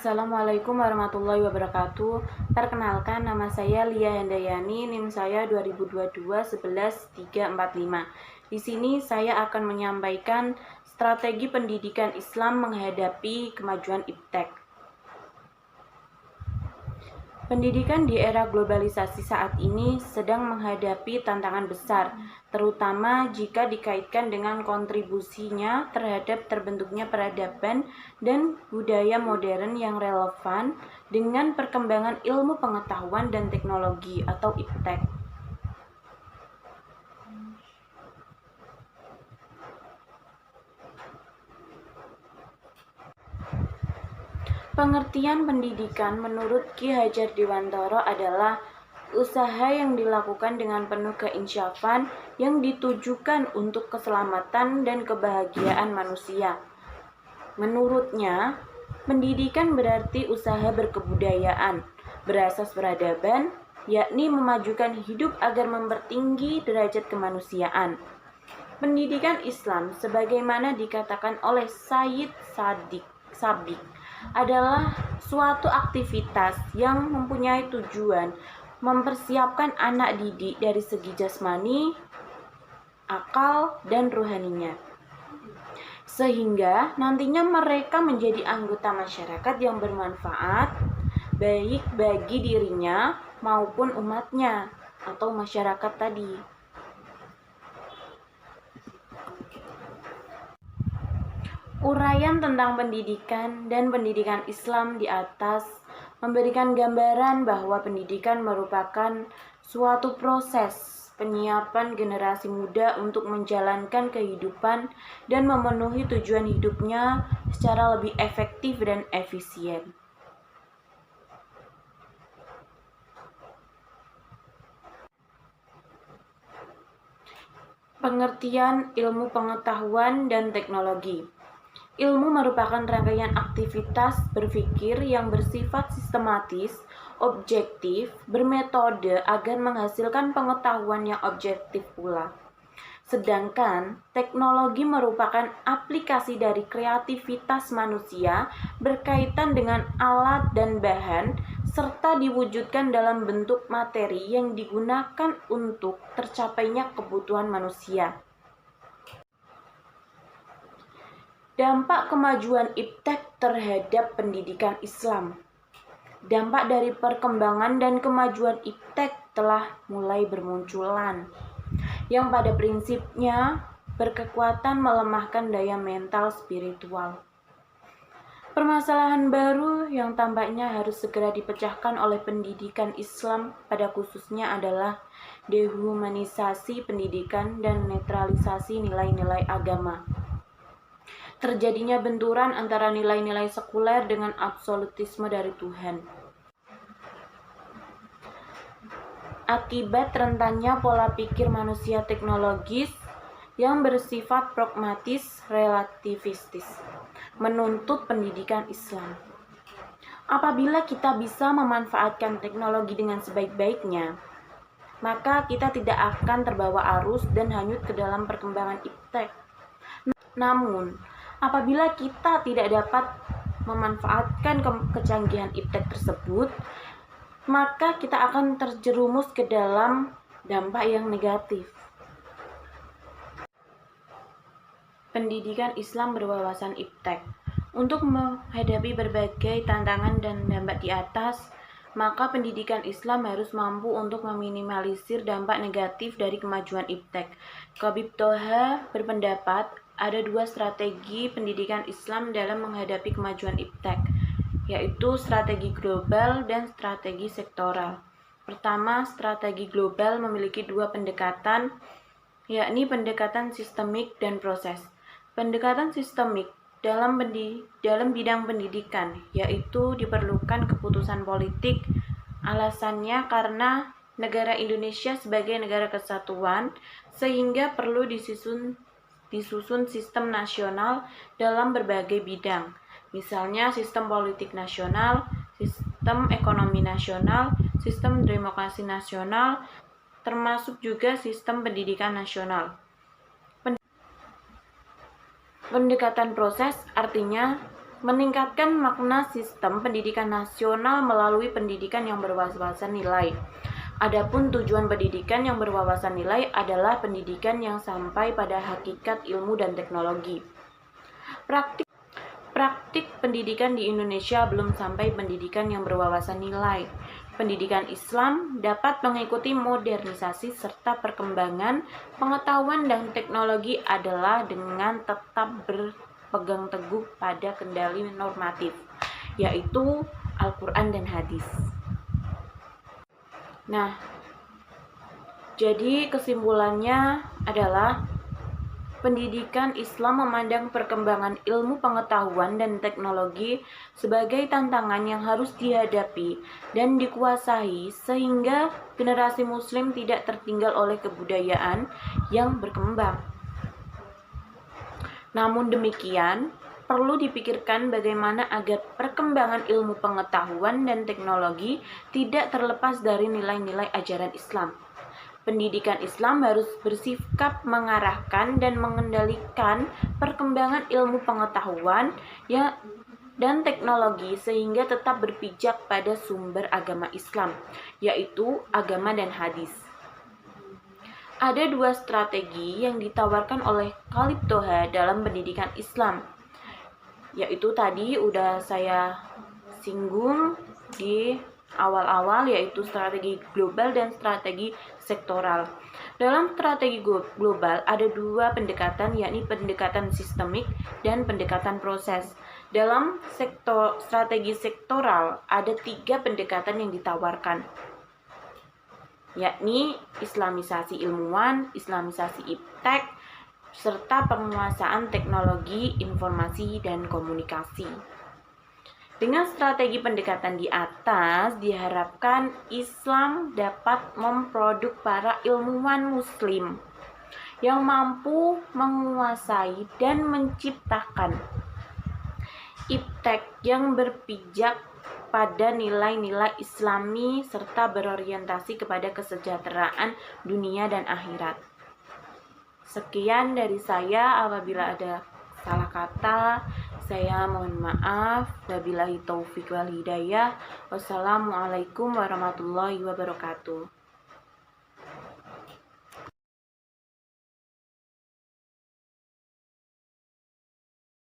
Assalamualaikum warahmatullahi wabarakatuh. Perkenalkan, nama saya Lia Handayani, NIM saya 2022-11345. Di sini saya akan menyampaikan strategi pendidikan Islam menghadapi kemajuan iptek. Pendidikan di era globalisasi saat ini sedang menghadapi tantangan besar, terutama jika dikaitkan dengan kontribusinya terhadap terbentuknya peradaban dan budaya modern yang relevan dengan perkembangan ilmu pengetahuan dan teknologi atau iptek. Pengertian pendidikan menurut Ki Hajar Dewantara adalah usaha yang dilakukan dengan penuh keinsyafan yang ditujukan untuk keselamatan dan kebahagiaan manusia. Menurutnya, pendidikan berarti usaha berkebudayaan, berasas peradaban, yakni memajukan hidup agar mempertinggi derajat kemanusiaan. Pendidikan Islam, sebagaimana dikatakan oleh Sayyid Sabiq, adalah suatu aktivitas yang mempunyai tujuan mempersiapkan anak didik dari segi jasmani, akal, dan rohaninya, sehingga nantinya mereka menjadi anggota masyarakat yang bermanfaat baik bagi dirinya maupun umatnya atau masyarakat tadi. Uraian tentang pendidikan dan pendidikan Islam di atas memberikan gambaran bahwa pendidikan merupakan suatu proses penyiapan generasi muda untuk menjalankan kehidupan dan memenuhi tujuan hidupnya secara lebih efektif dan efisien. Pengertian ilmu pengetahuan dan teknologi. Ilmu merupakan rangkaian aktivitas berpikir yang bersifat sistematis, objektif, bermetode agar menghasilkan pengetahuan yang objektif pula. Sedangkan teknologi merupakan aplikasi dari kreativitas manusia berkaitan dengan alat dan bahan serta diwujudkan dalam bentuk materi yang digunakan untuk tercapainya kebutuhan manusia. Dampak kemajuan iptek terhadap pendidikan Islam. Dampak dari perkembangan dan kemajuan iptek telah mulai bermunculan, yang pada prinsipnya berkekuatan melemahkan daya mental spiritual. Permasalahan baru yang tampaknya harus segera dipecahkan oleh pendidikan Islam pada khususnya adalah dehumanisasi pendidikan dan netralisasi nilai-nilai agama. Terjadinya benturan antara nilai-nilai sekuler dengan absolutisme dari Tuhan. Akibat rentannya pola pikir manusia teknologis yang bersifat pragmatis relativistis menuntut pendidikan Islam. Apabila kita bisa memanfaatkan teknologi dengan sebaik-baiknya, maka kita tidak akan terbawa arus dan hanyut ke dalam perkembangan iptek. Namun, apabila kita tidak dapat memanfaatkan kecanggihan iptek tersebut, maka kita akan terjerumus ke dalam dampak yang negatif. Pendidikan Islam berwawasan iptek. Untuk menghadapi berbagai tantangan dan dampak di atas, maka pendidikan Islam harus mampu untuk meminimalisir dampak negatif dari kemajuan iptek. Khabib Toha berpendapat ada dua strategi pendidikan Islam dalam menghadapi kemajuan iptek, yaitu strategi global dan strategi sektoral. Pertama, strategi global memiliki dua pendekatan, yakni pendekatan sistemik dan proses. Pendekatan sistemik dalam bidang pendidikan, yaitu diperlukan keputusan politik. Alasannya karena negara Indonesia sebagai negara kesatuan, sehingga perlu disusun sistem nasional dalam berbagai bidang, misalnya sistem politik nasional, sistem ekonomi nasional, sistem demokrasi nasional, termasuk juga sistem pendidikan nasional. Pendekatan proses artinya meningkatkan makna sistem pendidikan nasional melalui pendidikan yang berwawasan nilai. Adapun tujuan pendidikan yang berwawasan nilai adalah pendidikan yang sampai pada hakikat ilmu dan teknologi. Praktik pendidikan di Indonesia belum sampai pendidikan yang berwawasan nilai. Pendidikan Islam dapat mengikuti modernisasi serta perkembangan pengetahuan dan teknologi adalah dengan tetap berpegang teguh pada kendali normatif, yaitu Al-Quran dan hadis. Nah, jadi kesimpulannya adalah pendidikan Islam memandang perkembangan ilmu pengetahuan dan teknologi sebagai tantangan yang harus dihadapi dan dikuasai sehingga generasi muslim tidak tertinggal oleh kebudayaan yang berkembang. Namun demikian, perlu dipikirkan bagaimana agar perkembangan ilmu pengetahuan dan teknologi tidak terlepas dari nilai-nilai ajaran Islam. Pendidikan Islam harus bersikap mengarahkan dan mengendalikan perkembangan ilmu pengetahuan dan teknologi sehingga tetap berpijak pada sumber agama Islam, yaitu agama dan hadis. Ada dua strategi yang ditawarkan oleh Khalid Toha dalam pendidikan Islam, yaitu tadi udah saya singgung di awal-awal, yaitu strategi global dan strategi sektoral. Dalam strategi global ada dua pendekatan, yakni pendekatan sistemik dan pendekatan proses. Dalam strategi sektoral ada 3 pendekatan yang ditawarkan, yakni islamisasi ilmuwan, islamisasi iptek, serta penguasaan teknologi informasi dan komunikasi. Dengan strategi pendekatan di atas, diharapkan Islam dapat memproduk para ilmuwan muslim yang mampu menguasai dan menciptakan iptek yang berpijak pada nilai-nilai Islami serta berorientasi kepada kesejahteraan dunia dan akhirat. Sekian dari saya, apabila ada salah kata, saya mohon maaf. Wabillahi taufiq wal hidayah. Wassalamualaikum warahmatullahi wabarakatuh.